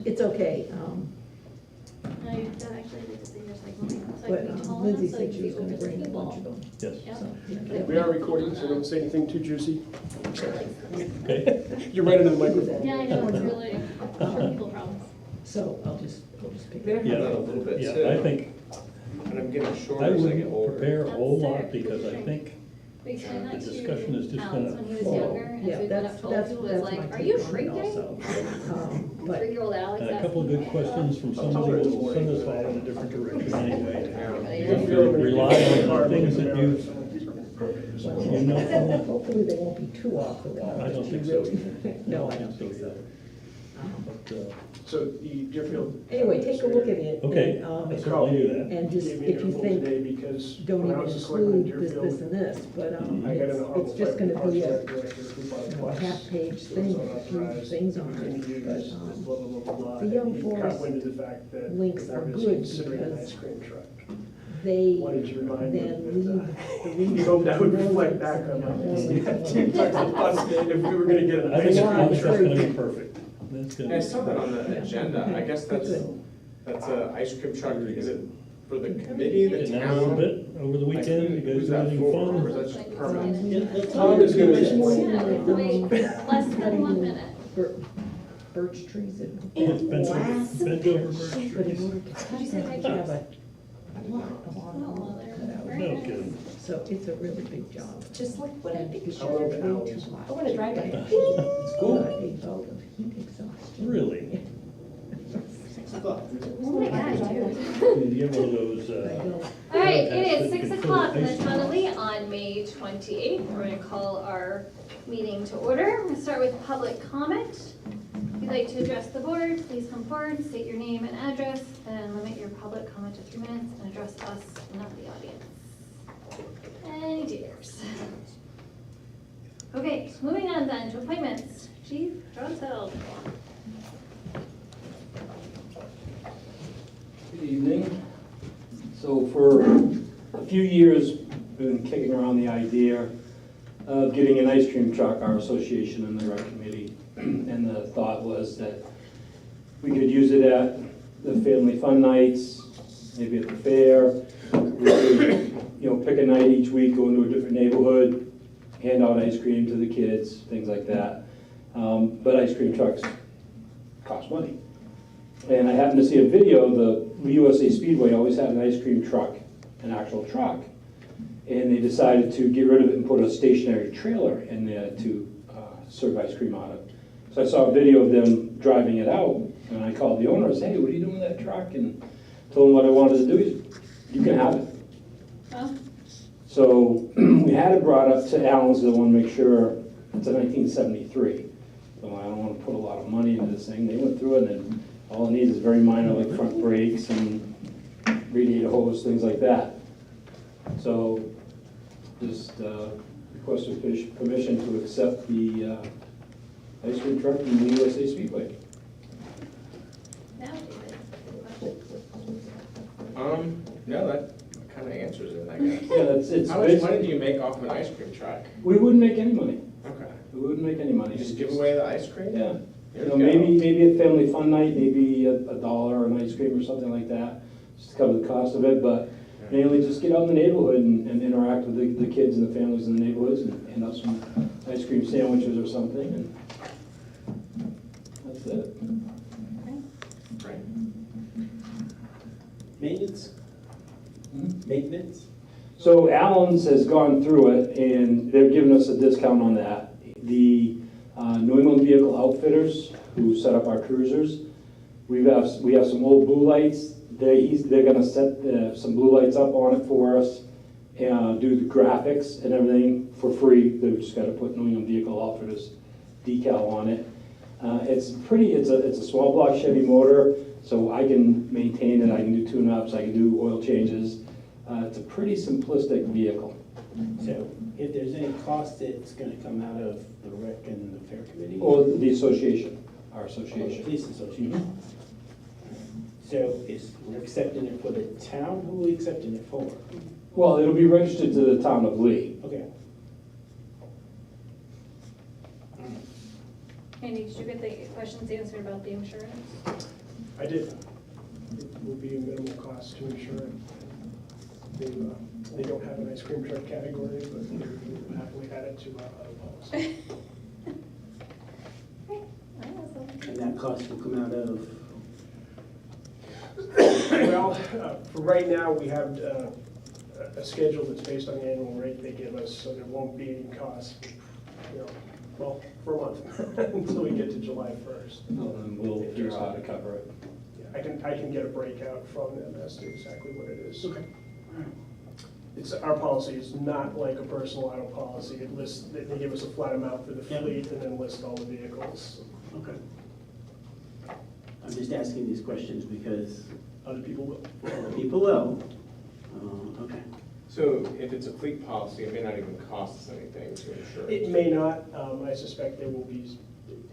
It's okay, No, you don't actually need to say yours like mine. So I but can be tall Lindsay enough so I said can she be was over gonna the bring a table. bunch of them, Yes. Yep. so. yeah. We are recording, so don't say anything too juicy. Okay. You're right into the microphone. Yeah, I know, it's really, people problems. So I'll just pick Maybe I it have up. that a little bit too. Yeah, I think And I'm getting shorter I as I get wouldn't older. prepare a whole That's lot fair. because I think We explained that the to discussion is just Alex gonna when he was flow. younger, and Yeah, so we went up to old people, was my like, are take you on it shrinking? also. But 3-year-old Alex and a asked couple of me, good questions from somebody who will send us all in a different direction anyway. Yeah. If you rely on the things that you know. hopefully they won't be too off the wall. I don't if you think so really- either. No, I don't think so. But, So Deerfield. Anyway, take a look at it. okay, and, I'll certainly do that. And just, Gave me if a you full think, today because don't when I even was a selectman in include this, Deerfield, this, and this, but, I got an it's just gonna Parks be and a, Rec director who bought you know, a bus. half-page So thing it's with a few unauthorized, things on continued it, but, use, blah, blah, blah, blah, blah. the Young And he caught Forest wind of the fact that links the are board is good considering an because ice cream truck. they Wanted to remind me then that, leave the he hoped I would reflect roads back on and my, the team trucks and bus if we were gonna get an I think, ice I cream think that's truck. gonna be perfect. That's gonna. I saw that on the agenda. I guess that's Good. a ice cream truck. Is it for the committee, the Getting out a little town? bit over the Like, weekend, you guys who's do that anything for? Or is fun? that just permanent? Tom is gonna yeah, explain. we have to wait less than 1 minute. Birch trees and It's bent over, glass. bent over birch But in trees. order to cut Did you say that, my you have jobs? a lot of Oh, well, they're cut out. very No nice. kidding. So it's a really big job. Just like what I And think. because I love they're way owls. too much. I wanna drive it. It's cool. A boat of heat exhaustion. Really? Oh my gosh, dude. Do you have one of those, I don't, All right, iPads it is that 6 can o'clock in fill the ice town of cream? Lee on May 28th. We're going to call our meeting to order. We're going to start with public comment. If you'd like to address the board, please come forward, state your name and address, and limit your public comment to 3 minutes and address us, not the audience. Any takers? Okay, moving on then to appointments. Chief Dronsfeld. Good evening. So for a few years, we've been kicking around the idea of getting an ice cream truck, our association and the rec committee. And the thought was that we could use it at the family fun nights, maybe at the fair. We could, pick a night each week, go into a different neighborhood, hand out ice cream to the kids, things like that. But ice cream trucks cost money. And I happened to see a video, the USA Speedway always had an ice cream truck, an actual truck. And they decided to get rid of it and put a stationary trailer in there to serve ice cream out of. So I saw a video of them driving it out, and I called the owner and said, hey, what are you doing with that truck? And told him what I wanted to do. He said, you can have it. Oh, So we had it brought up to Allen's, I want to make sure, it's a 1973. So I don't want to put a lot of money into this thing. They went through it, and all it needs is very minor, like front brakes and radiator hose, things like that. So just requested permission to accept the ice cream truck from the USA Speedway. now David. No, that kind of answers it, I guess. Yeah, it's How much money do you make off of an ice cream truck? We wouldn't make any money. Okay. We wouldn't make any money. You just give away the ice cream? Yeah. Here You know, we go. maybe a family fun night, maybe a dollar an ice cream or something like that, just to cover the cost of it, but mainly just get out in the neighborhood and interact with the kids and the families in the neighborhoods and hand out some ice cream sandwiches or something, and that's it. Right. Maintenance? Maintenance? So Allen's has gone through it, and they've given us a discount on that. The New England Vehicle Outfitters, who set up our cruisers, we have some old blue lights. They're gonna set some blue lights up on it for us, and do the graphics and everything for free. They've just gotta put New England Vehicle Outfitters decal on it. It's a small block Chevy motor, so I can maintain it, I can do tune-ups, I can do oil changes. It's a pretty simplistic vehicle. So if there's any cost, it's gonna come out of the rec and the fair committee? Or the association, our Or the association. police association? So we're accepting it for the town, who are we accepting it for? Well, it'll be registered to the town of Lee. Okay. Andy, did you get the questions answered about the insurance? I did. It will be a minimal cost to insure it. They don't have an ice cream truck category, but they're happily add it to our other policy. And that cost will come out of, Well, for right now, we have a schedule that's based on the annual rate they give us, so there won't be any cost, well, for a month, until we get to July 1st. Well, then we'll figure out how to cover it. Yeah, I can get a breakout from them as to exactly what it is. okay. Our policy is not like a personal auto policy. It lists, they give us a flat amount for the Yep. fleet and then list all the vehicles. Okay. I'm just asking these questions because Other people will. other people will. Okay. So if it's a fleet policy, it may not even cost us anything to insure It it. may not, I suspect there will be,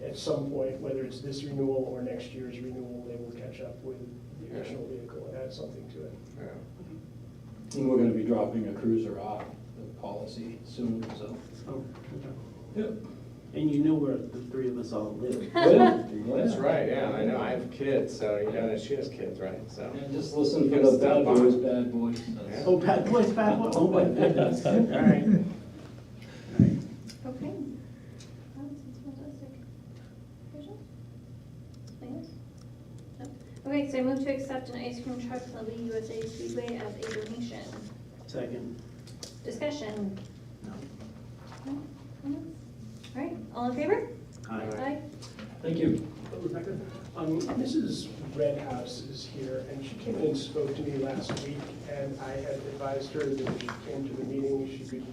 at some point, whether it's this renewal or next year's renewal, they will catch up with the additional vehicle and add something to it. Yeah. And we're gonna be dropping a cruiser off the policy soon, so. Oh, okay. Yep. And you know where the three of us all live. That's right, yeah, I know, I have kids, so, she has kids, right, so. And just listen for You the gotta stop bad by. boys, bad boys. That's- Oh, bad boys, bad boys. Oh, my goodness. All right. All right. Okay. Wow, that's fantastic. Rachel? Something else? No? Okay, so I move to accept an ice cream truck from the USA Speedway as a donation. Second. Discussion? No. No? Comments? All right, all in favor? Aye. Aye. Thank you. Rebecca, Mrs. Redhouse is here, and she came in and spoke to me last week, and I had advised her that if she came to the meeting, she could,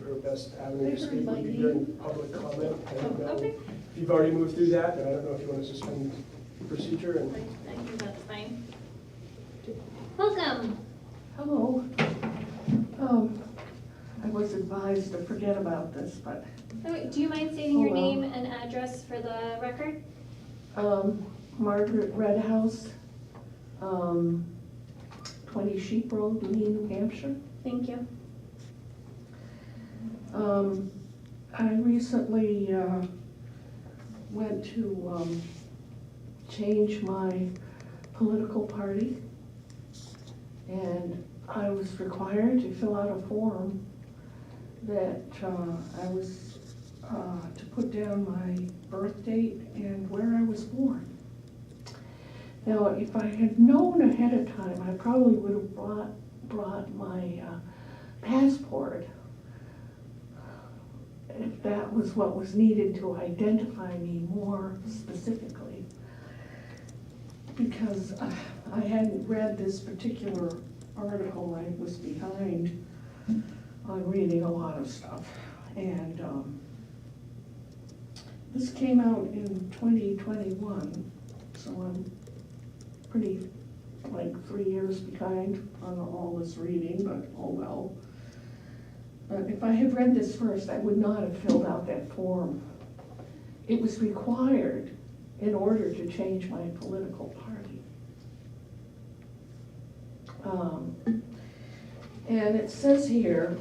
her best avenue to speak would be during public comment. I don't know Okay. if you've already moved through that, and I don't know if you want to suspend procedure and. I think that's fine. Welcome. Hello. I was advised to forget about this, but, Oh, do you mind stating your Oh, well. name and address for the record? Margaret Redhouse, 20 Sheep Road, Lee, New Hampshire. Thank you. I recently went to change my political party, and I was required to fill out a form that I was to put down my birth date and where I was born. Now, if I had known ahead of time, I probably would have brought my passport, if that was what was needed to identify me more specifically. Because I hadn't read this particular article, I was behind on reading a lot of stuff. And this came out in 2021, so I'm pretty, like 3 years behind on all this reading, but oh well. But if I had read this first, I would not have filled out that form. It was required in order to change my political party. And it says here,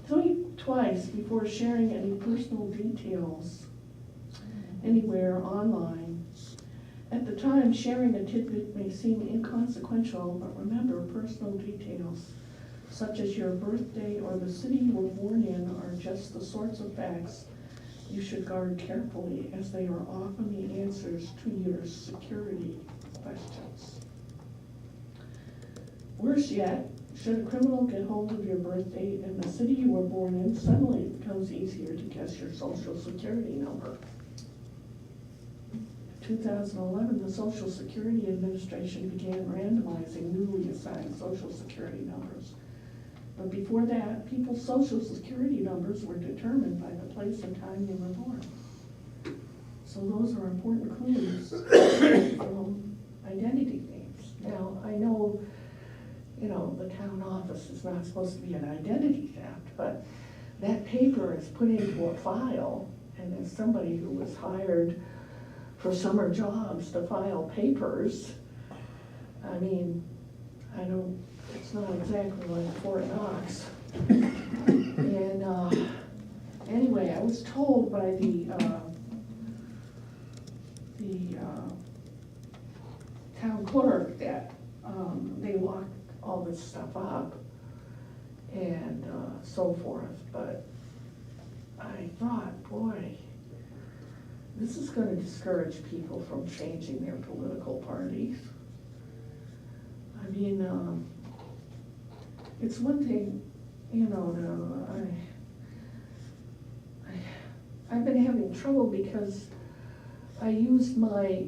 think twice before sharing any personal details anywhere online. At the time, sharing a tidbit may seem inconsequential, but remember, personal details such as your birthday or the city you were born in are just the sorts of facts you should guard carefully, as they are often the answers to your security questions. Worse yet, should a criminal get hold of your birth date and the city you were born in, suddenly it becomes easier to guess your social security number. In 2011, the Social Security Administration began randomizing newly assigned social security numbers. But before that, people's social security numbers were determined by the place and time they were born. So those are important clues from identity thieves. Now, I know, the town office is not supposed to be an identity theft, but that paper is put into a file, and as somebody who was hired for summer jobs to file papers, it's not exactly like Fort Knox. And anyway, I was told by the the town clerk that they lock all this stuff up and so forth, but I thought, boy, this is gonna discourage people from changing their political parties. I mean, it's one thing, you know, I've been having trouble because I used my,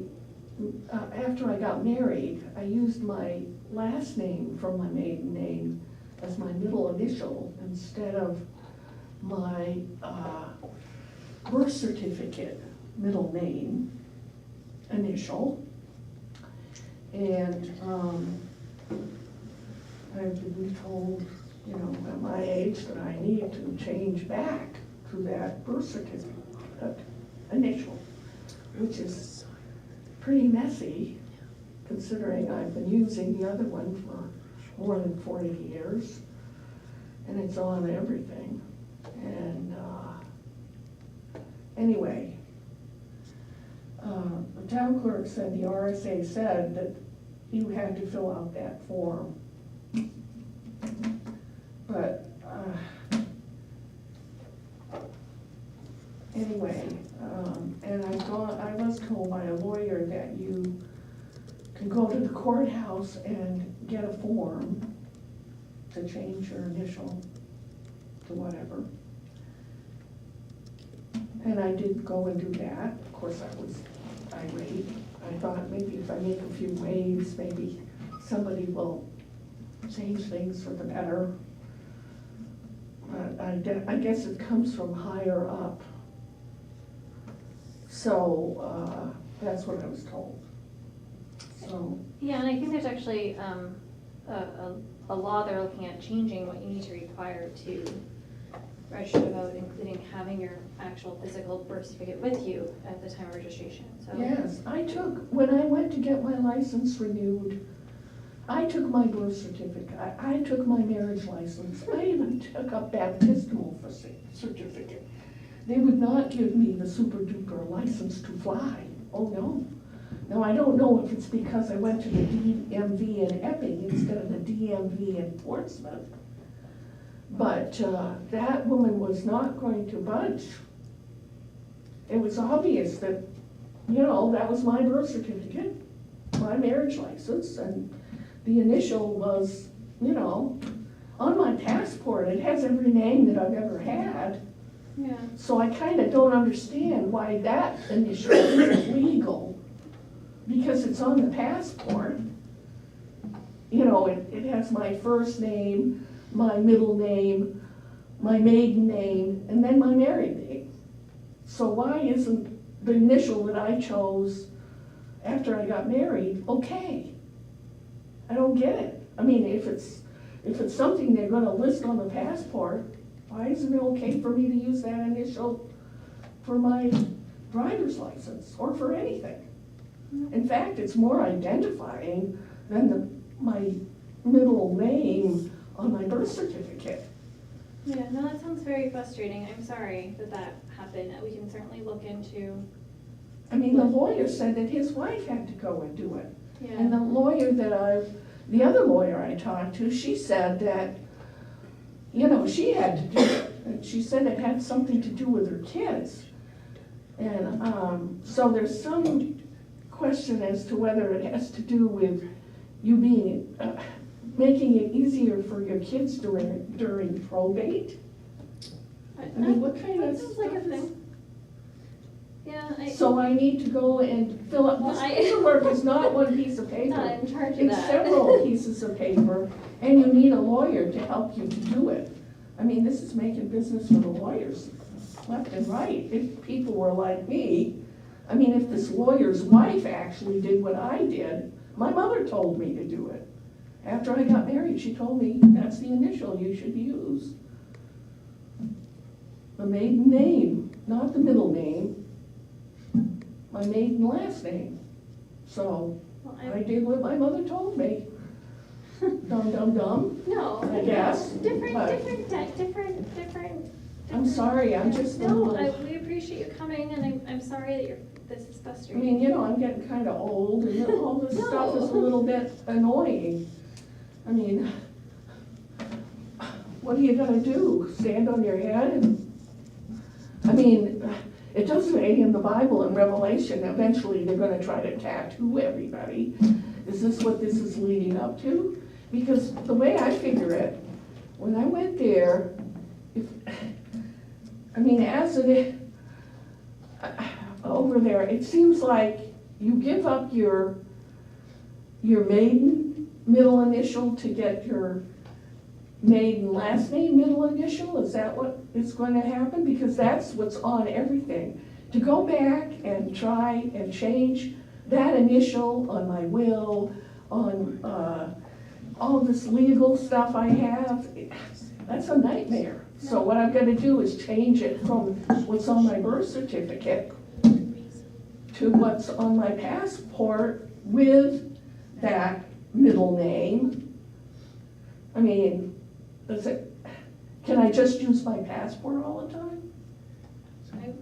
after I got married, I used my last name from my maiden name as my middle initial instead of my birth certificate middle name initial. And I've been told, you know, at my age that I need to change back to that birth certificate initial, which is pretty messy considering I've been using the other one for more than 40 years and it's on everything. And anyway, the town clerk said the RSA said that you had to fill out that form. But anyway, and I was told by a lawyer that you can go to the courthouse and get a form to change your initial to whatever. And I did go and do that. Of course, I was irate. I thought maybe if I make a few waves, maybe somebody will change things for the better. But I guess it comes from higher up. So that's what I was told. So Yeah, and I think there's actually a law they're looking at changing what you need to require to register to vote, including having your actual physical birth certificate with you at the time of registration, so. yes, when I went to get my license renewed, I took my birth certificate, I took my marriage license, I even took a baptismal certificate. They would not give me the super duper license to fly. Oh no. Now, I don't know if it's because I went to the DMV in Epping instead of the DMV in Portsmouth. But that woman was not going to budge. It was obvious that, you know, that was my birth certificate, my marriage license, and the initial was, you know, on my passport. It has every name that I've ever had. Yeah. So I kind of don't understand why that initial isn't legal, because it's on the passport. You know, it has my first name, my middle name, my maiden name, and then my married name. So why isn't the initial that I chose after I got married okay? I don't get it. I mean, if it's something they're gonna list on the passport, why isn't it okay for me to use that initial for my driver's license or for anything? In fact, it's more identifying than my middle name on my birth certificate. Yeah, no, that sounds very frustrating. I'm sorry that that happened. We can certainly look into, I mean, the lawyer said that his wife had to go and do it. yeah. And the other lawyer I talked to, she said that, you know, she had to do it. And she said it had something to do with her kids. And so there's some question as to whether it has to do with you being, making it easier for your kids during probate. I mean, what kind of That sounds like a stuff is- thing. Yeah, So I need to go and fill up, this Well, paperwork is not one piece of I'm not paper. in charge of It's that. several pieces of paper, and you need a lawyer to help you to do it. I mean, this is making business for the lawyers, left and right. If people were like me, I mean, if this lawyer's wife actually did what I did, my mother told me to do it. After I got married, she told me that's the initial you should use. The maiden name, not the middle name, my maiden last name. So Well, I did what my mother told me. Dum, dum, dum. No. I guess, Different. I'm sorry, I'm just a No, little. we appreciate you coming, and I'm sorry that you're this is I frustrating. mean, you know, I'm getting kind of old and all this stuff is a little bit annoying. I mean, what are you gonna do? Stand on your head? And I mean, it does say in the Bible in Revelation, eventually they're gonna try to tattoo everybody. Is this what this is leading up to? Because the way I figure it, when I went there, as it, over there, it seems like you give up your maiden middle initial to get your maiden last name middle initial. Is that what is going to happen? Because that's what's on everything. To go back and try and change that initial on my will, on all this legal stuff I have, that's a nightmare. So what I'm gonna do is change it from what's on my birth certificate to what's on my passport with that middle name. I mean, can I just use my passport all the time?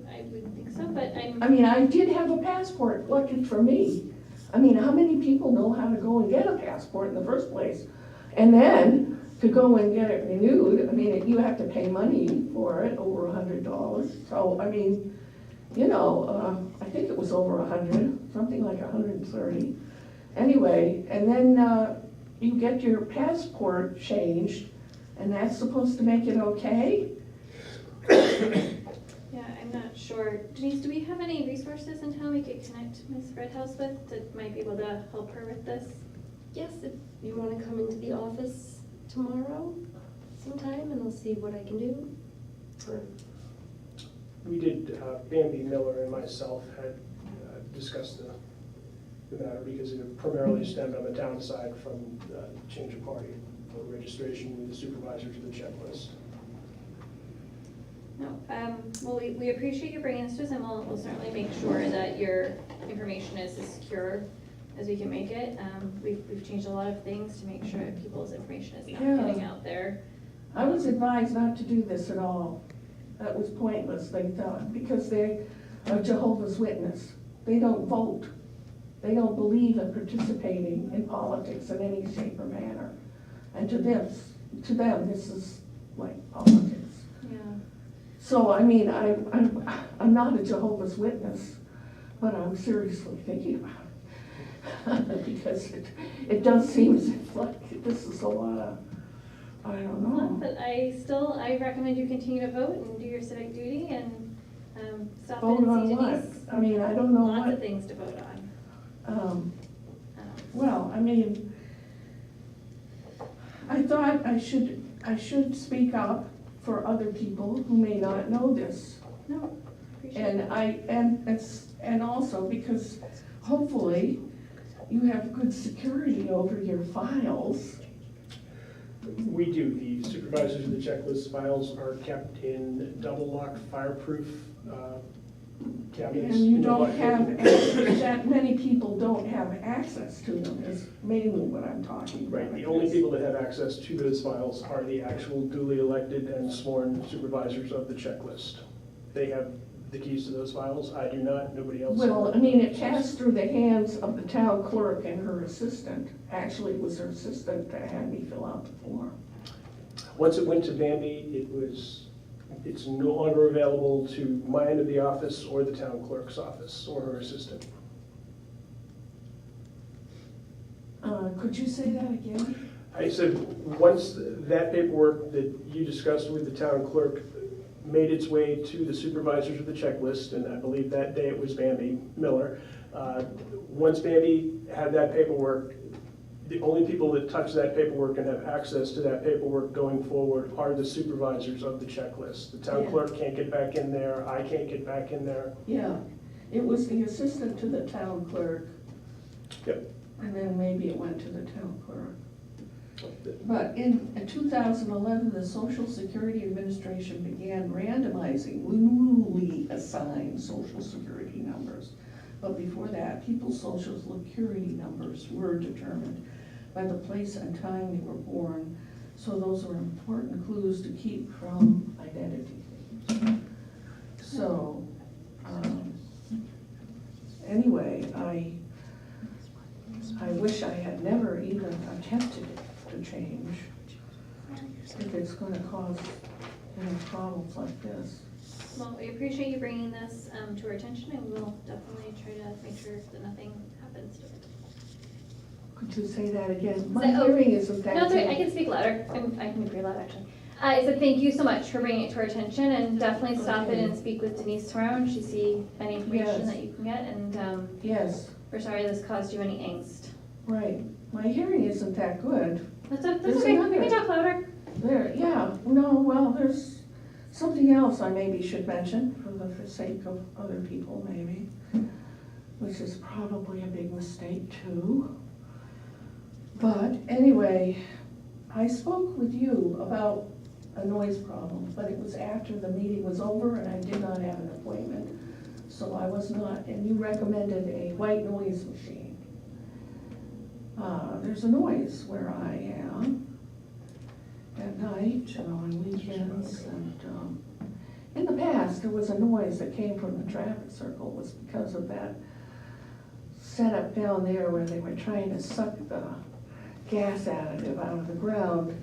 I would think so, but I mean, I did have a passport lucky for me. I mean, how many people know how to go and get a passport in the first place? And then to go and get it renewed, I mean, you have to pay money for it, over $100. So, I mean, you know, I think it was over 100, something like 130. Anyway, and then you get your passport changed, and that's supposed to make it okay? yeah, I'm not sure. Denise, do we have any resources in town we could connect Ms. Redhouse with that might be able to help her with this? Yes, if you want to come into the office tomorrow sometime, and I'll see what I can do. We did, Bambi Miller and myself had discussed the matter because it primarily stemmed on the town side from change of party or registration with the supervisors of the checklist. No, well, we appreciate you bringing this to us, and we'll certainly make sure that your information is as secure as we can make it. We've changed a lot of things to make sure that people's information is not Yeah. getting out there. I was advised not to do this at all. That was pointless, they thought, because they're a Jehovah's Witness. They don't vote. They don't believe in participating in politics in any shape or manner. And to them, this is like politics. Yeah. So, I mean, I'm not a Jehovah's Witness, but I'm seriously thinking about it. Because it does seem as if like this is a lot of, I don't Well, know. but I recommend you continue to vote and do your civic duty and stop in Vote and on see what? Denise. I mean, I don't know Lots of what, things to vote on. well, I mean, I thought I should speak up for other people who may not know this. No, appreciate it. And also because hopefully you have good security over your files. We do. The supervisors of the checklist files are kept in double-locked, fireproof cabinets. And you don't have, that many people don't have access to them is mainly what I'm talking about. Right, the only people that have access to those files are the actual duly elected and sworn supervisors of the checklist. They have the keys to those files. I do not, nobody else. Well, I mean, it passed through the hands of the town clerk and her assistant. Actually, it was her assistant that had me fill out the form. Once it went to Bambi, it's no longer available to my end of the office or the town clerk's office or her assistant. Could you say that again? I said, once that paperwork that you discussed with the town clerk made its way to the supervisors of the checklist, and I believe that day it was Bambi Miller, once Bambi had that paperwork, the only people that touch that paperwork and have access to that paperwork going forward are the supervisors of the checklist. The town Yeah. clerk can't get back in there, I can't get back in there. Yeah, it was the assistant to the town clerk. Yep. And then maybe it went to the town clerk. But in 2011, the Social Security Administration began randomizing newly assigned Social Security numbers. But before that, people's Social Security numbers were determined by the place and time they were born. So those are important clues to keep from identity thieves. So, I wish I had never even attempted to change if it's gonna cause any problems like this. Well, we appreciate you bringing this to our attention, and we'll definitely try to make sure that nothing happens to it. Could you say that again? My So- hearing isn't that No, it's okay, I good. can speak louder. I can be pretty loud, actually. I said thank you so much for bringing it to our attention, and definitely stop in and speak with Denise tomorrow, and she see any information Yes. that you can get, and Yes, we're sorry this caused you any angst. right. My hearing isn't that good. That's There's okay, we another- can talk louder. There, yeah, no, well, there's something else I maybe should mention for the sake of other people maybe, which is probably a big mistake too. But anyway, I spoke with you about a noise problem, but it was after the meeting was over and I did not have an appointment. So I was not, and you recommended a white noise machine. There's a noise where I am at night and on weekends, and in the past, there was a noise that came from the traffic circle. It was because of that setup down there where they were trying to suck the gas additive out of the ground.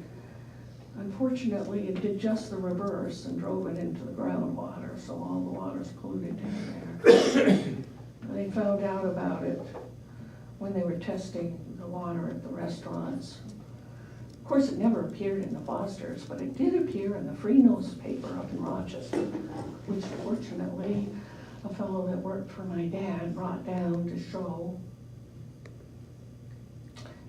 Unfortunately, it did just the reverse and drove it into the groundwater, so all the water's polluted down there. They found out about it when they were testing the water at the restaurants. Of course, it never appeared in the Fosters, but it did appear in the Free newspaper up in Rochester, which fortunately a fellow that worked for my dad brought down to show.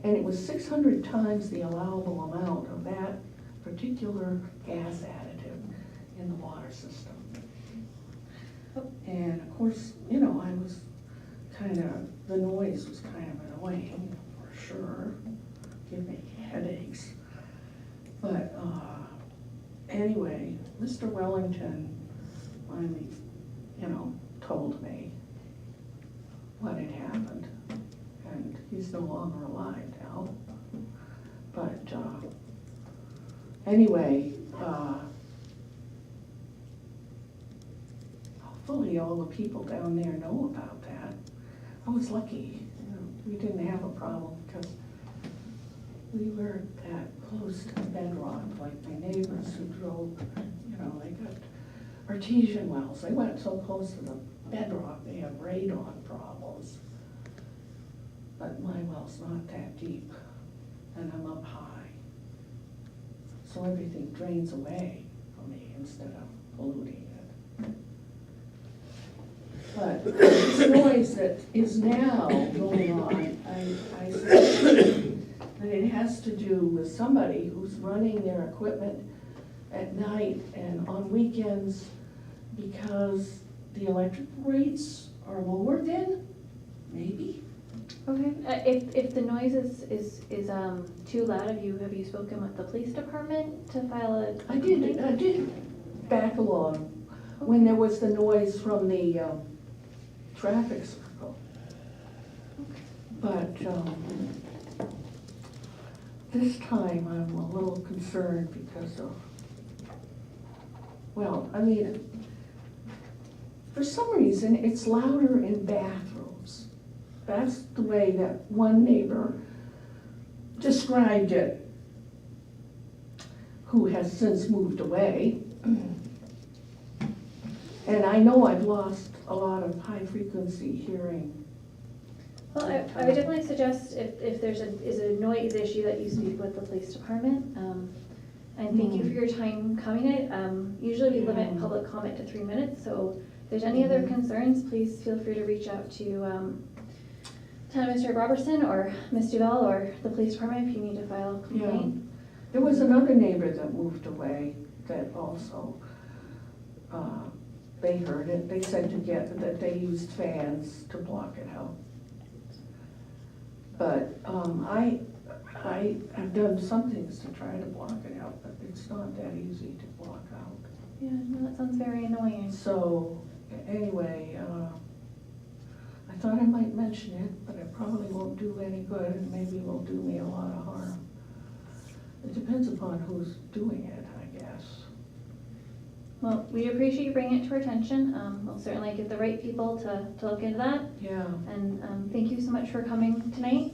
And it was 600 times the allowable amount of that particular gas additive in the water system. And of course, you know, I was the noise was kind of annoying, for sure, give me headaches. But anyway, Mr. Wellington finally, told me what had happened, and he's no longer alive now. But anyway, hopefully all the people down there know about that. I was lucky, we didn't have a problem because we weren't that close to the bedrock like my neighbors who drove, they got artesian wells. They went so close to the bedrock, they have radon problems. But my well's not that deep, and I'm up high. So everything drains away from me instead of polluting it. But this noise that is now going on, I suspect that it has to do with somebody who's running their equipment at night and on weekends because the electric rates are lower then, maybe? Okay, if the noise is too loud, have you spoken with the police department to file a I complaint? did back along when there was the noise from the traffic circle. But this time I'm a little concerned because of, for some reason, it's louder in bathrooms. That's the way that one neighbor described it, who has since moved away. And I know I've lost a lot of high-frequency hearing. Well, I would definitely suggest if there's a noise issue that you speak with the police department. And thank you for your time coming in. Usually we limit public comment to 3 minutes, so if there's any other concerns, please feel free to reach out to Town Administrator Robertson or Ms. Duval or the police department if you need to file a complaint. There was another neighbor that moved away that also, they heard it. They said that they used fans to block it out. But I have done some things to try to block it out, but it's not that easy to block out. Yeah, no, that sounds very annoying. So, anyway, I thought I might mention it, but it probably won't do any good, and maybe will do me a lot of harm. It depends upon who's doing it, I guess. Well, we appreciate you bringing it to our attention. We'll certainly get the right people to look into that. Yeah. And thank you so much for coming tonight.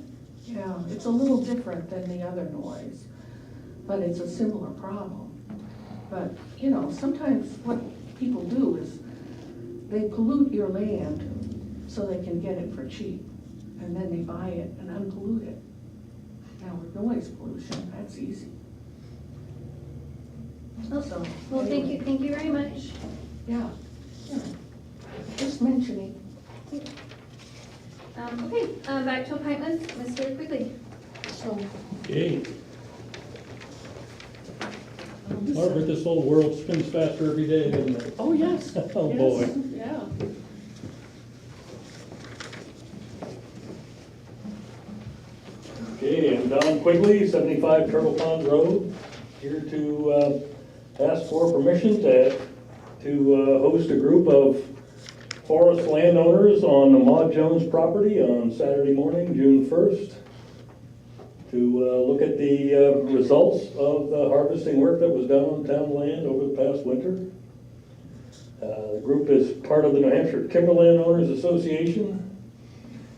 It's a little different than the other noise, but it's a similar problem. But, you know, sometimes what people do is they pollute your land so they can get it for cheap, and then they buy it and unpollute it. Now with noise pollution, that's easy. So, Well, thank you very much. yeah, yeah. Just mentioning. Okay, back to appointments, Mr. Quigley. So, Okay. Margaret, this whole world spins faster every day, doesn't it? oh, yes. Oh, yes, boy. Yeah. Okay, I'm Don Quigley, 75 Turtle Pond Road, here to ask for permission to host a group of forest landowners on the Maud Jones property on Saturday morning, June 1st, to look at the results of the harvesting work that was done on town land over the past winter. The group is part of the New Hampshire Timberland Owners Association,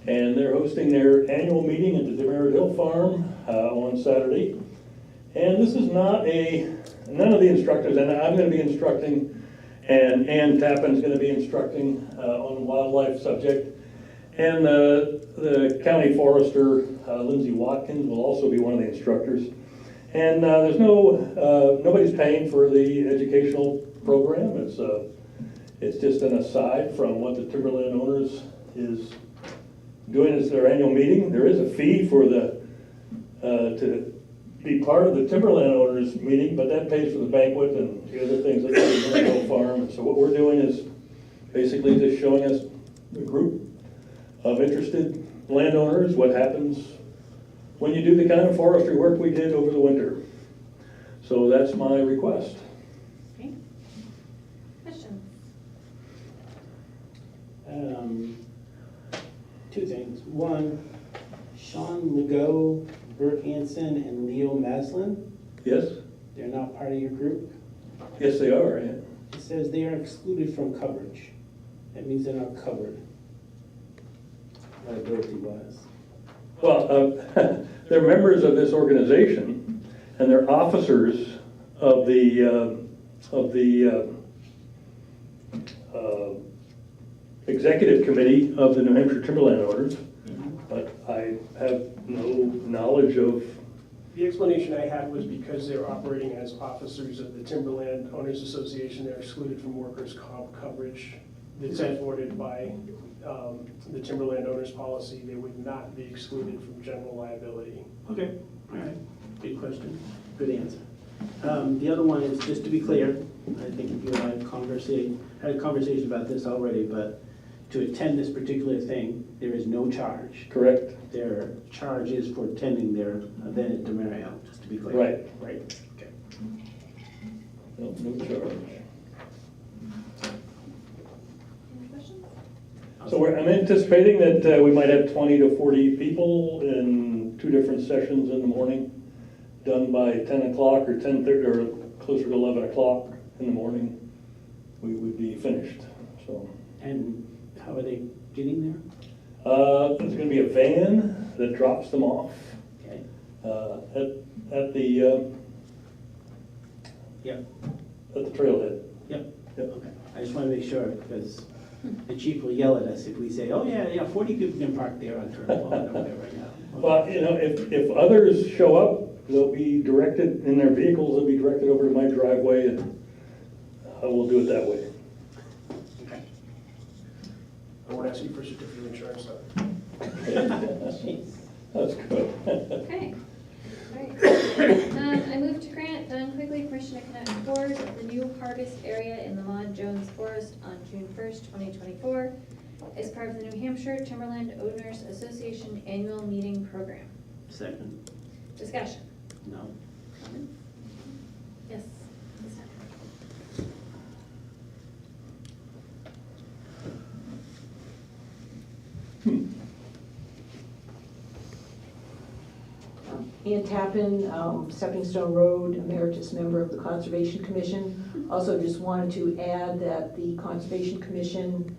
and they're hosting their annual meeting at the Demerit Hill Farm on Saturday. And this is none of the instructors, and I'm going to be instructing, and Ann Tappan's going to be instructing on wildlife subject. And the county forester, Lindsay Watkins, will also be one of the instructors. And there's nobody's paying for the educational program. It's just an aside from what the Timberland Owners is doing as their annual meeting. There is a fee for to be part of the Timberland Owners meeting, but that pays for the banquet and the other things that they do on the farm. And so what we're doing is basically just showing us a group of interested landowners what happens when you do the kind of forestry work we did over the winter. So that's my request. Okay. Questions? Two things. One, Sean Legault, Bert Hansen, and Leo Maslin, Yes? they're not part of your group. Yes, they are. Yeah. It says they are excluded from coverage. That means they're not covered. Liability wise. Well, they're members of this organization, and they're officers of the executive committee of the New Hampshire Timberland Owners, but I have no knowledge of. The explanation I had was because they're operating as officers of the Timberland Owners Association, they're excluded from workers' comp coverage that's afforded by the Timberland Owners policy. They would not be excluded from general liability. Okay, all right, good question, good answer. The other one is, just to be clear, I think you and I have had a conversation about this already, but to attend this particular thing, there is no charge. Correct? Their charge is for attending their event at Demerio, just to be clear. Right. Right, okay. No charge. Any questions? So I'm anticipating that we might have 20 to 40 people in 2 different sessions in the morning, done by 10 o'clock or 10:30 or closer to 11 o'clock in the morning. We would be finished. So And how are they getting there? there's going to be a van that drops them off Okay, at the yep, trailhead. yep, Yep. okay. I just want to make sure, because the chief will yell at us if we say, oh, yeah, 40 people can park there on Turtle Pond or whatever right now. Well, you know, if others show up, they'll be directed in their vehicles. They'll be directed over to my driveway, and we'll do it that way. Okay. I won't ask you for a certificate of insurance, though. That's good. Okay. All right. I move to grant Don Quigley permission to connect board of the new harvest area in the Maud Jones Forest on June 1st, 2024, as part of the New Hampshire Timberland Owners Association Annual Meeting Program. Second, Discussion. no. Comments? Yes. Ms. Tappan. Ann Tappan, Stepping Stone Road, emeritus member of the Conservation Commission. Also just wanted to add that the Conservation Commission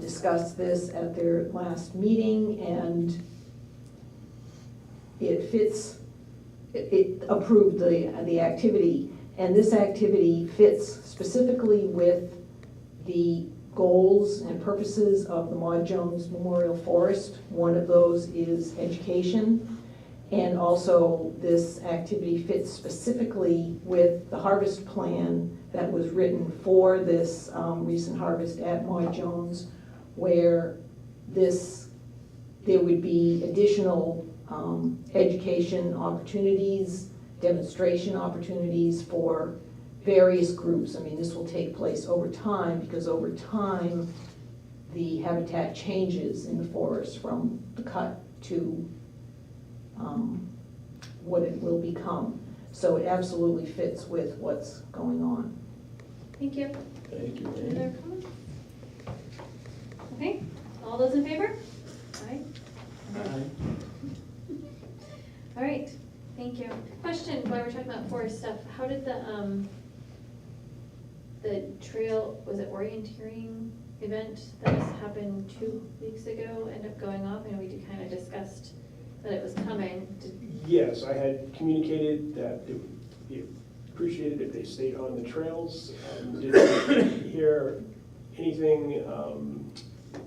discussed this at their last meeting, and it fits, it approved the activity, and this activity fits specifically with the goals and purposes of the Maud Jones Memorial Forest. One of those is education, and also this activity fits specifically with the harvest plan that was written for this recent harvest at Maud Jones, where there would be additional education opportunities, demonstration opportunities for various groups. I mean, this will take place over time, because over time, the habitat changes in the forest from the cut to what it will become. So it absolutely fits with what's going on. Thank you. Thank you, Any Randy. other comments? Okay, all those in favor? Aye. All right, thank you. Question, while we're talking about forest stuff, how did the trail, was it orienteering event that was happened 2 weeks ago end up going off? And we kind of discussed that it was coming. Yes, I had communicated that it would be appreciated if they stayed on the trails. Didn't hear anything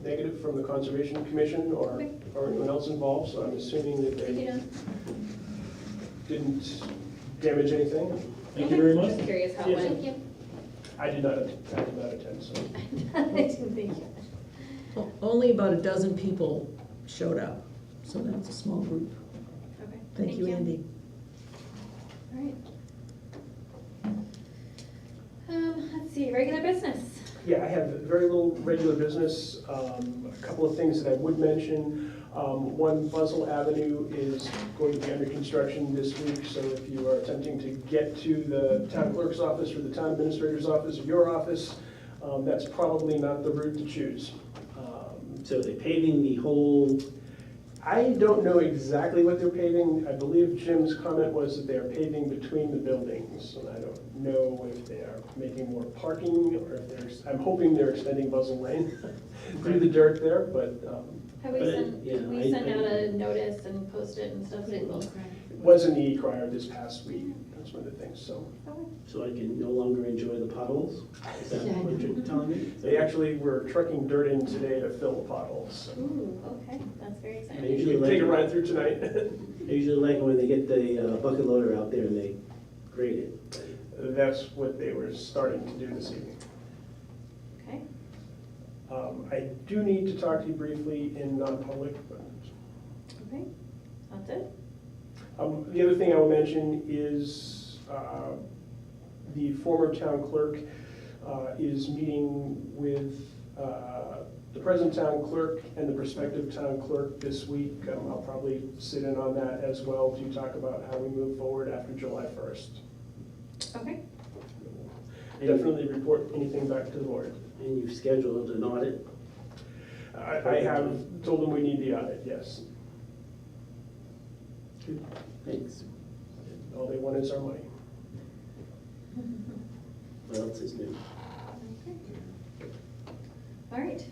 negative from the Conservation Commission or anyone else involved, so I'm assuming that they Yeah. didn't damage anything. Thank you very much. Just curious how it Yes. went. I did not attend, so. I didn't think. Only about a dozen people showed up, so that's a small group. Okay. Thank you, Andy. All right. Let's see, regular business. Yeah, I have very little regular business. A couple of things that I would mention. One, Buzzell Avenue is going to be under construction this week, so if you are attempting to get to the town clerk's office or the town administrator's office or your office, that's probably not the route to choose. So they're paving the whole, I don't know exactly what they're paving. I believe Jim's comment was that they are paving between the buildings, and I don't know if they are making more parking or if I'm hoping they're extending Buzzell Lane through the dirt there, but Have we But, sent, yeah, did we send out a notice and post it and stuff? it was in the e-crier this past week. That's one of the things, so. so I can no longer enjoy the potholes? Is that what you're telling me? They actually were trucking dirt in today to fill the potholes. So Ooh, okay, that's very I exciting. usually you can take a like, ride through tonight. I usually like when they get the bucket loader out there and they grade it. That's what they were starting to do this evening. Okay, I do need to talk to you briefly in non-public, but okay, that's it. the other thing I will mention is the former town clerk is meeting with the present town clerk and the prospective town clerk this week. I'll probably sit in on that as well to talk about how we move forward after July 1st. Okay, Definitely report anything back to the board. And you've scheduled an audit? I have told them we need the audit, yes. Good, thanks. All they want is our money. What else is new? all right,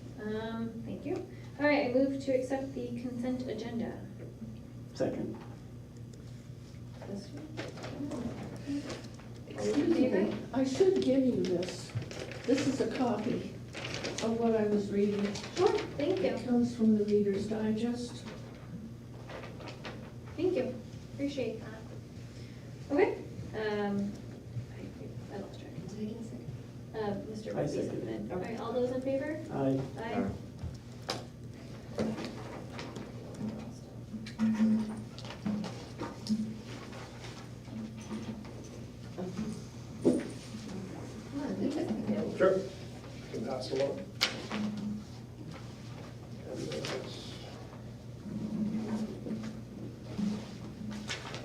thank you. All right, I move to accept the consent agenda. Second. This Excuse me, I should give you this. This is a copy of what I was reading. Sure, thank you, It comes from the Reader's Digest. thank you, appreciate that. Okay, I lost track. Did I get a second? Mr. I Murphy second. seconded. All right, all those in favor? Aye. Aye. Sure. I can pass it along. And that's-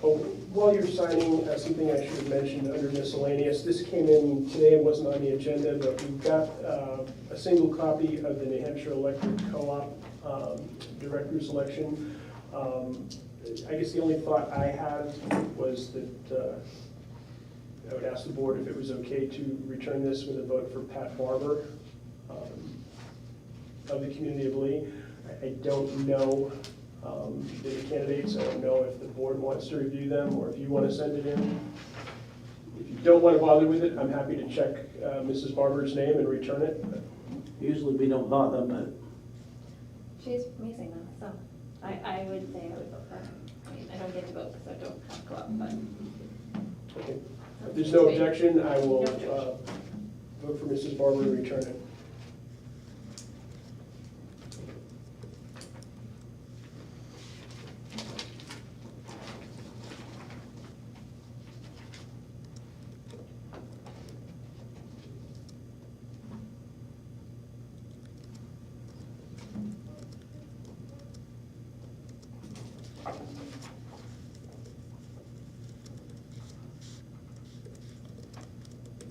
Oh, while you're signing, something I should have mentioned under miscellaneous, this came in today and wasn't on the agenda, but we've got a single copy of the New Hampshire Electric Co-op director's election. I guess the only thought I had was that I would ask the board if it was okay to return this with a vote for Pat Barber of the community of Lee. I don't know The candidates, I don't know if the board wants to review them or if you want to send it in. If you don't want to bother with it, I'm happy to check Mrs. Barber's name and return it. Usually we don't bother, but She's amazing though, so I would say I would vote for her. I mean, I don't get to vote because I don't have to go up, but. Okay. If there's no Sweet. objection, I will No objection. vote for Mrs. Barber and return it.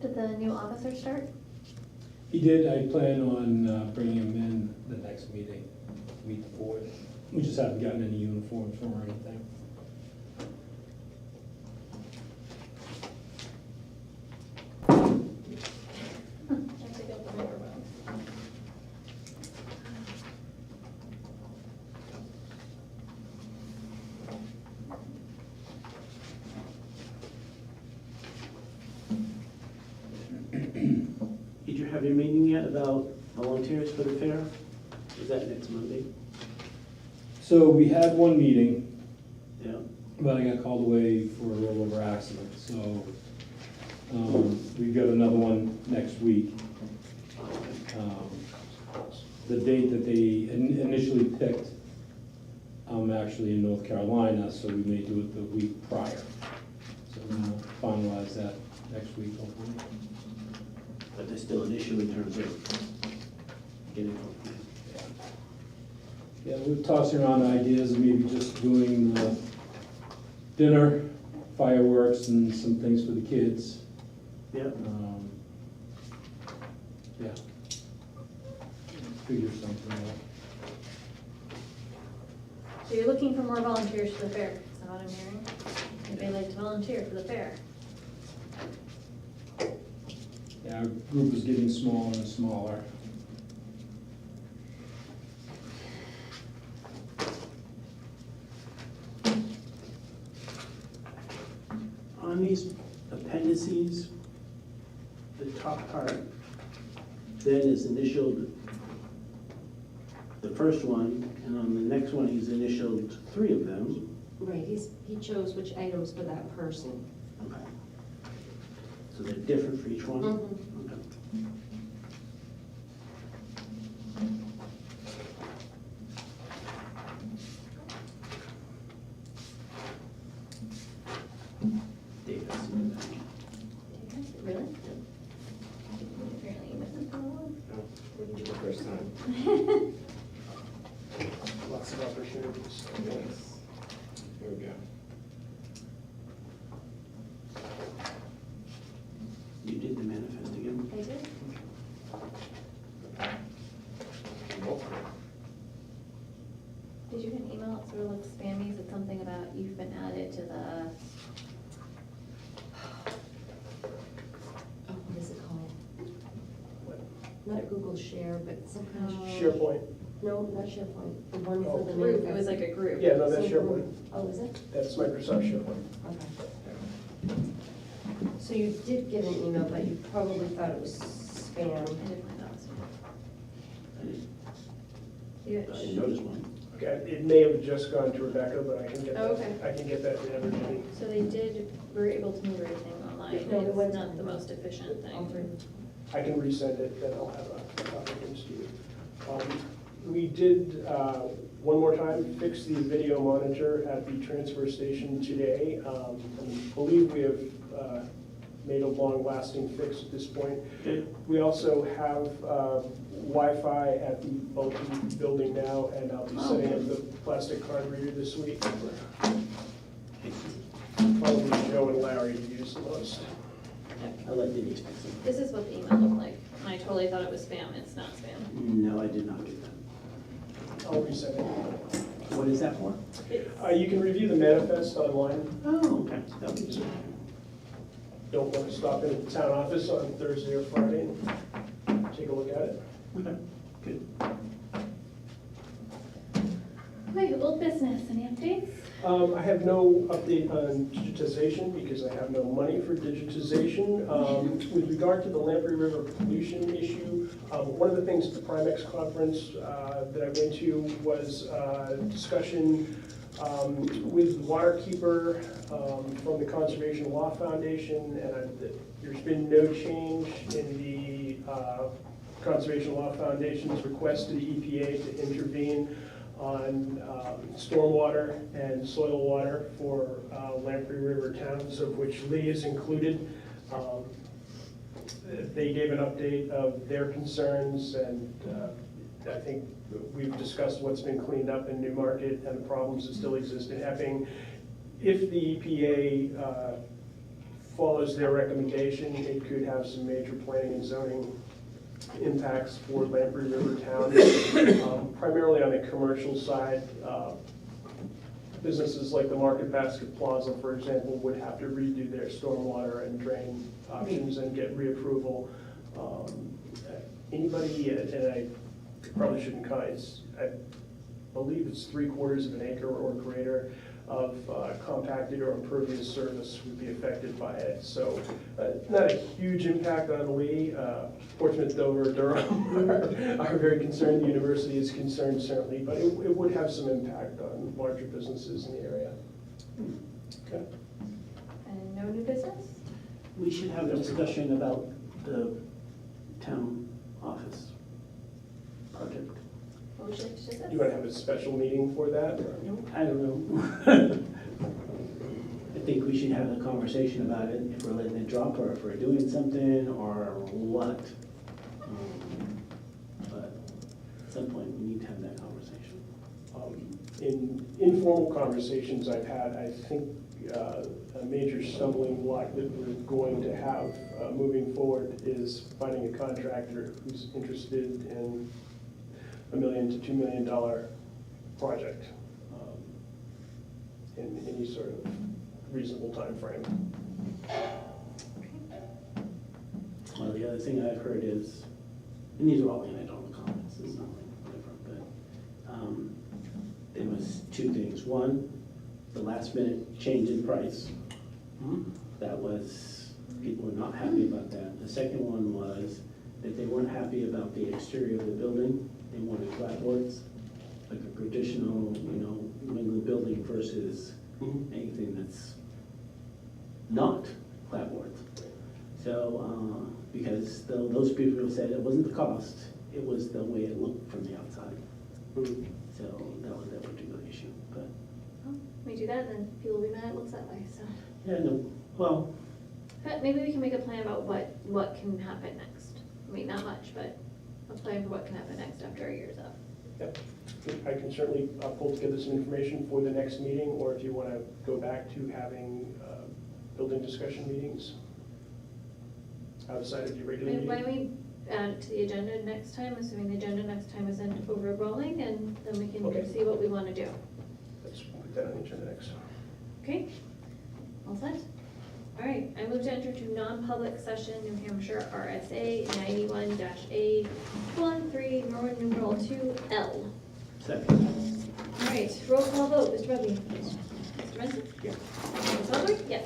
Did the new officer start? He did, I plan on bringing him in the next meeting, to meet the board. We just haven't gotten any uniforms from or anything. Actually, got the microphone. did you have your meeting yet about volunteers for the fair? Is that next Monday? So we had one meeting, Yeah. but I got called away for a rollover accident, so we've got another one next week. The date that they initially picked, I'm actually in North Carolina, so we may do it the week prior. So we're gonna finalize that next week, hopefully. But there's still an issue in terms of getting. Yeah, we're tossing around ideas of maybe just doing the dinner, fireworks, and some things for the kids. Yeah. Yeah. Figure something out. So you're looking for more volunteers for the fair, is that what I'm hearing? Anybody like to volunteer for the fair? Yeah, our group is getting smaller and smaller. On these appendices, the top part, then is initialed, the first one, and on the next one, he's initialed 3 of them. Right, he chose which items for that person. Okay. So they're different for each one? Mhm. Okay. Dave, I see that. Really? Apparently you missed it. For the first time. Lots of opportunities. Yes. Here we go. You did the manifest again? I did. Did you get an email that sort of looks spammy, said something about you've been added to the, Oh, what is it called? What? Not a Google Share, but some kind of, SharePoint. no, not SharePoint, the one Oh, for the group, manifest. it was like a group. Yeah, no, that's Some SharePoint. group. Oh, is it? That's Microsoft SharePoint. Okay. So you did get an email, but you probably thought it was spam. I did find out. I didn't, Yeah. I didn't notice one. Okay, it may have just gone to Rebecca, but I can get Oh, that, okay. I can get that to everybody. So they did, were able to move everything online. No, it went It's not the online. most efficient All thing. through. I can resend it, then I'll have a copy against you. We did, one more time, fix the video monitor at the transfer station today. I believe we have made a long-lasting fix at this point. Okay. We also have Wi-Fi at the bulky building now, and I'll be setting up the plastic card reader this week. Probably Joe and Larry to use the most. I'll let Denise fix it. This is what the email looked like, and I totally thought it was spam, it's not spam. No, I did not get that. I'll resend it. What is that for? You can review the manifest online. Oh, okay. That'll be good. Don't want to stop in the town office on Thursday or Friday and take a look at it. Okay, good. Okay, old business, any updates? I have no update on digitization because I have no money for digitization. With regard to the Lamprey River pollution issue, one of the things at the Primex conference that I went to was discussion with Waterkeeper from the Conservation Law Foundation, and there's been no change in the Conservation Law Foundation's request to the EPA to intervene on stormwater and soil water for Lamprey River towns, of which Lee is included. They gave an update of their concerns, and I think we've discussed what's been cleaned up in Newmarket and the problems that still exist in Epping. If the EPA follows their recommendation, it could have some major planning and zoning impacts for Lamprey River town, primarily on the commercial side. Businesses like the Market Basket Plaza, for example, would have to redo their stormwater and drain options and get reapproval. Anybody, and I probably shouldn't I believe it's 3/4 of an acre or greater of compacted or impervious surface would be affected by it. So not a huge impact on Lee. Portsmouth, Dover, Durham are very concerned. The university is concerned certainly, but it would have some impact on larger businesses in the area. Okay. And no new business? We should have a discussion about the town office project. What would you like to discuss? Do you want to have a special meeting for that? Or? I don't know. I think we should have a conversation about it, if we're letting it drop, or if we're doing something, or what. But at some point, we need to have that conversation. In informal conversations I've had, I think a major stumbling block that we're going to have moving forward is finding a contractor who's interested in $1 million to $2 million project in any sort of reasonable time frame. Well, the other thing I've heard is, and these are all anecdotal comments, it's not like whatever, but there was two things. One, the last minute change in price. That was, people were not happy about that. The second one was that they weren't happy about the exterior of the building. They wanted clapboards, like a traditional, New England building versus anything that's not clapboards. So, because those people said it wasn't the cost, it was the way it looked from the outside. So that was that particular issue, but. Well, we do that, then people will be mad it looks that way, so. Yeah, no, well, But maybe we can make a plan about what can happen next. I mean, not much, but a plan for what can happen next after a year's up. Yep. I can certainly pull together some information for the next meeting, or if you want to go back to having building discussion meetings outside of your regular meeting. Why don't we add it to the agenda next time, assuming the agenda next time isn't overrolling, and then we can Okay. see what we want to do. Let's put that on the agenda next. Okay? All set? All right, I move to enter to non-public session, New Hampshire RSA 91-A, 13, Roman numeral 2L. second. All right, roll call vote, Mr. Bugby? Mr. Benson? Yeah. Ms. Albert? Yes.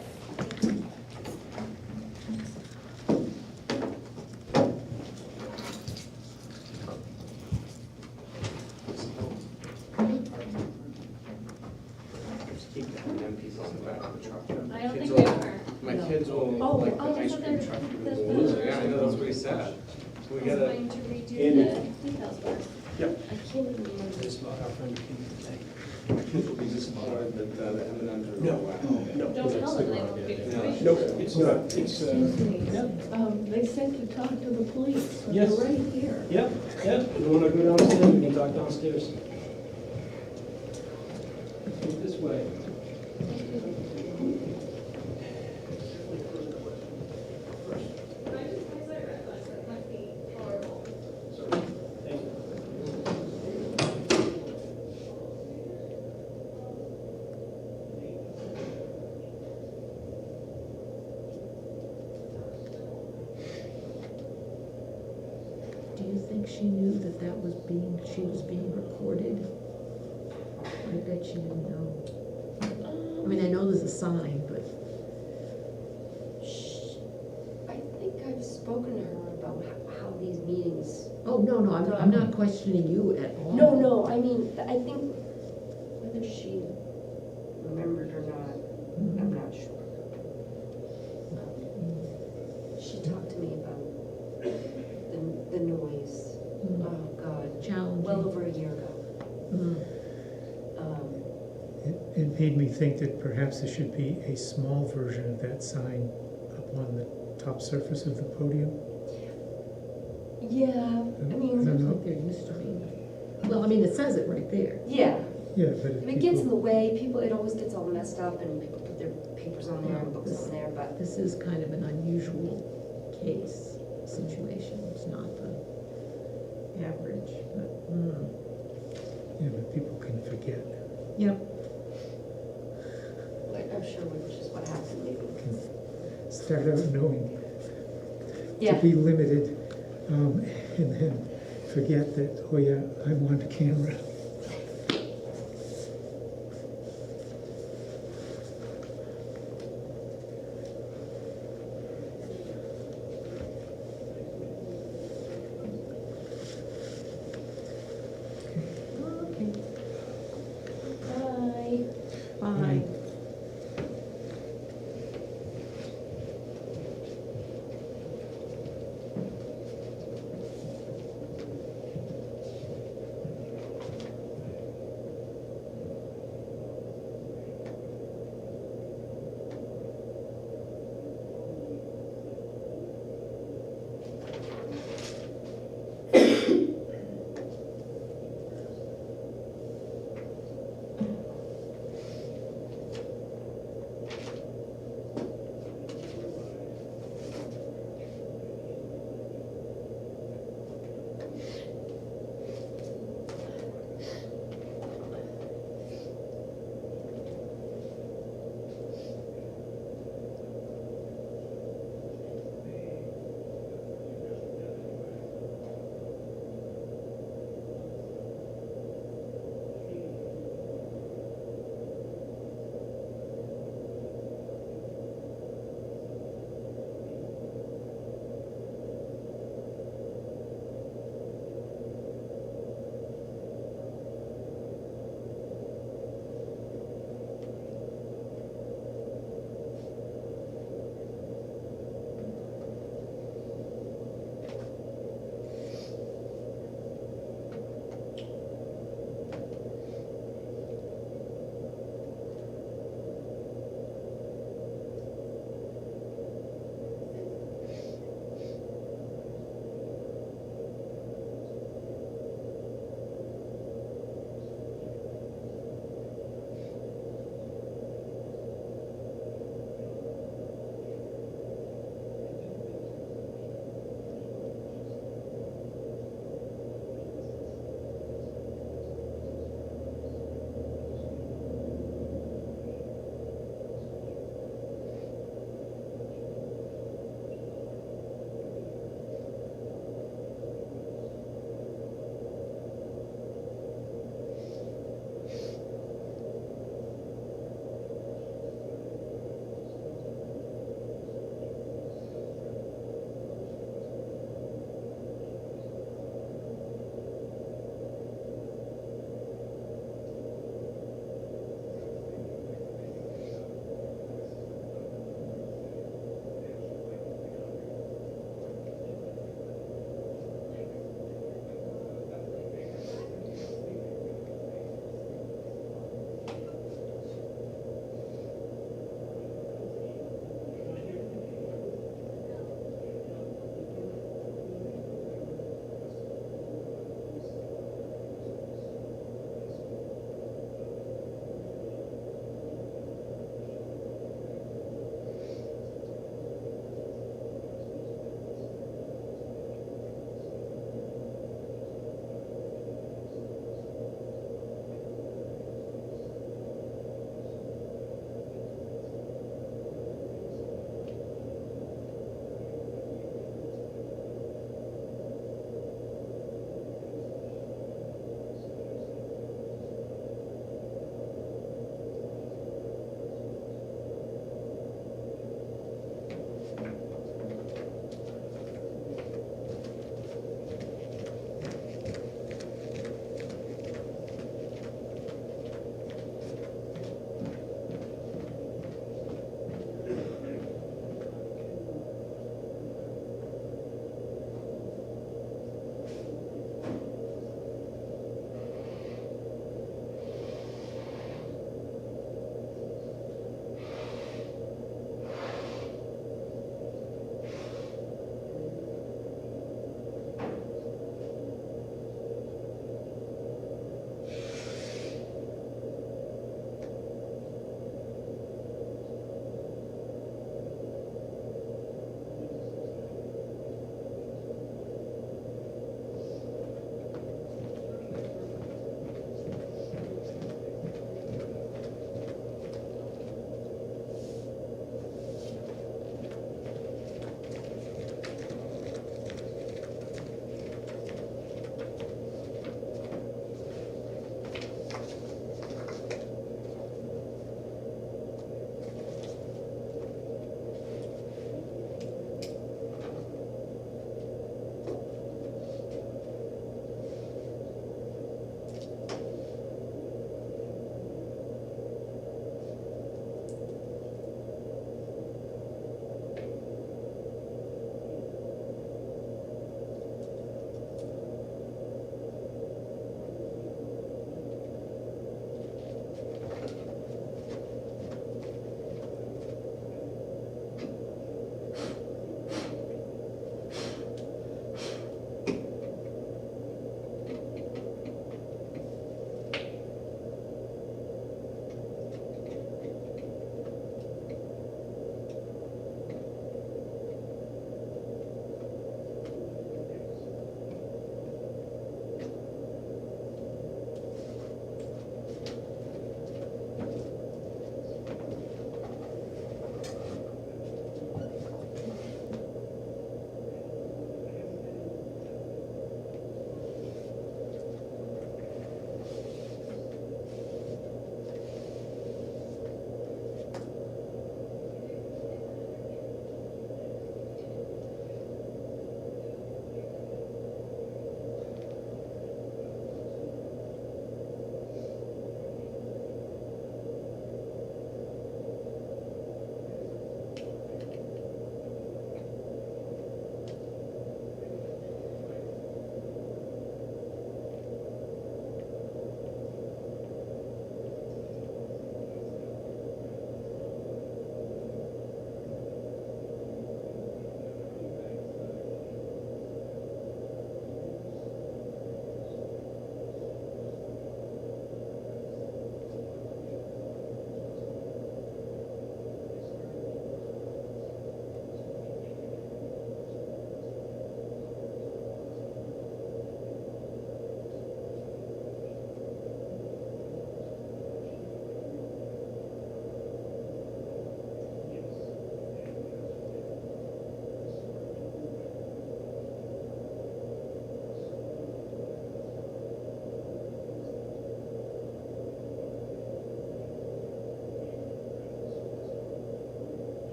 I don't think we are. My kids will Oh, like oh, the ice that's what cream they're- truck. that's Yeah, what- I know, that's what he said. We I was gotta, going to redo the details first. Yep. I can't even remember. that the M&Ms are. No, wow. Don't tell them they won't be information. Nope, it's not. It's, Excuse me, they said to talk to the police, but Yes. they're right here. Yep, yep, you wanna go downstairs, we can talk downstairs. This way. Thank you. Do you think she knew that she was being recorded? I bet she didn't know. I mean, I know there's a sign, but, I think I've spoken to her about how these meetings. oh, no, no, I'm not questioning you at all. No, I mean, I think whether she remembered or not, I'm not sure. She talked to me about the noise. Mm. Oh, God. Challenging. Well over a year ago. Mm. It made me think that perhaps there should be a small version of that sign up on the top surface of the podium. Yeah, I I mean, don't know. Like there used to be. Well, I mean, it says it right there. yeah. Yeah, but If if it gets in the people, way, it always gets all messed up and people put their papers on there and books on there, but. This is kind of an unusual case, situation. It's not the average, but, yeah, but people can forget, Yep. I'm sure which is what happened maybe. can start out knowing Yeah. to be limited, and then forget that, oh yeah, I'm on camera. Okay. Bye. Bye.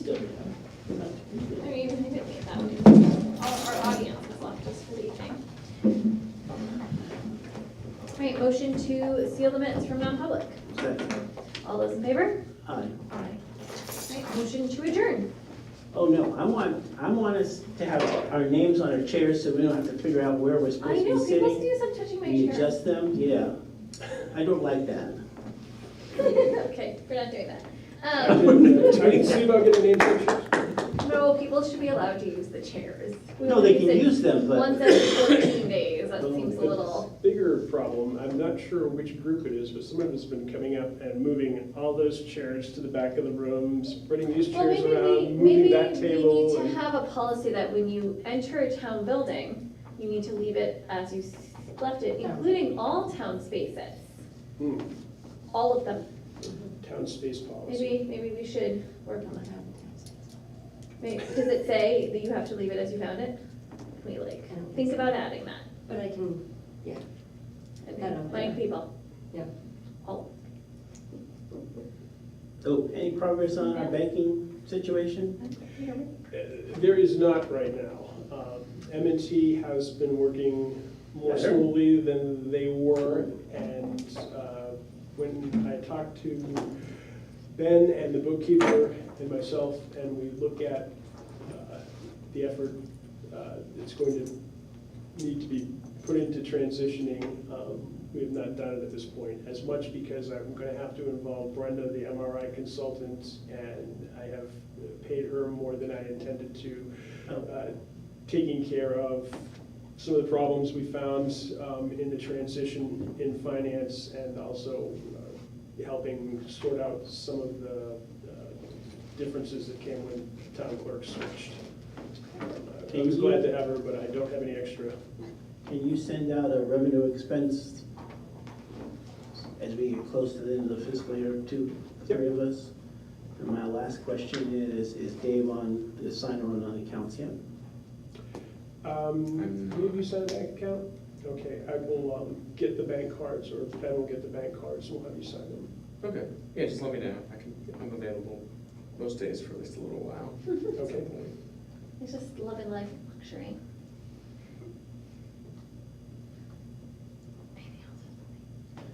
still here. I mean, maybe we get that one. All of our audience is left just for the evening. All right, motion to seal the minutes from non-public. Second. All those in favor? Aye. Aye. All right, motion to adjourn. Oh, no, I want us to have our names on our chairs so we don't have to figure out where we're I supposed to be know, people sitting. do some touching my We chair. adjust them, yeah. I don't like that. Okay, we're not doing that. I didn't see about getting name pictures. No, people should be allowed to use the chairs. We No, they only can it use them, but. Once every 14 days, that seems a little. Bigger problem, I'm not sure which group it is, but someone has been coming up and moving all those chairs to the back of the room, spreading these Well, chairs around, moving maybe that we table. need to and- have a policy that when you enter a town building, you need to leave it as you left it, including all town spaces. Hmm, All of them. Town space policy. Maybe we should work on that. Wait, does it say that you have to leave it as you found it? Can we like, think about adding that? But I can, yeah. And I don't know. blank people. Yeah. All. Oh, any progress on our banking situation? There is not right now. M&T has been working more Better? slowly than they were, and when I talked to Ben and the bookkeeper and myself, and we look at the effort that's going to need to be put into transitioning, we have not done it at this point, as much because I'm going to have to involve Brenda, the MRI consultant, and I have paid her more than I intended to, taking care of some of the problems we found in the transition in finance, and also helping sort out some of the differences that came when town clerk switched. I was glad to have her, but I don't have any extra. Can you send out a revenue expense as we get close to the end of the fiscal year, the three of us? And my last question is Dave on the signer on accounts yet? Have you sent a bank account? Okay, I will get the bank cards, or Ben will get the bank cards, and we'll have you sign them. Okay, yeah, just let me know. I'm available most days for at least a little while. Okay. It's just loving life luxury.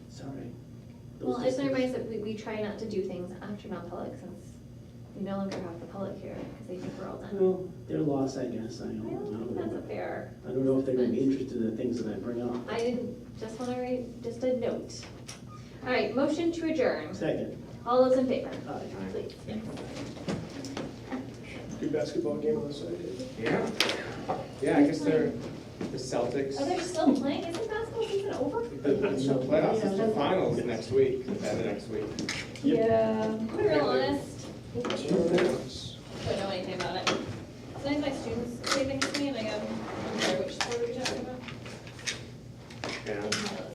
Sorry. Well, I just want everybody that we try not to do things after non-public since we no longer have the public here because they think we're all done. Well, their loss, I guess. I I don't think don't that's a know. fair. I don't know if they're gonna be interested in the things that I bring up. I didn't, just want to write, just a note. All right, motion to adjourn. Second. All those in favor? Aye. Please, yes. Good basketball game on the side. Yeah. Yeah, I guess they're the Celtics. Are they still playing? Isn't basketball season over? It's the playoffs, it's the finals next week, the next week. Yeah. To be real honest, Two minutes. I don't know anything about it.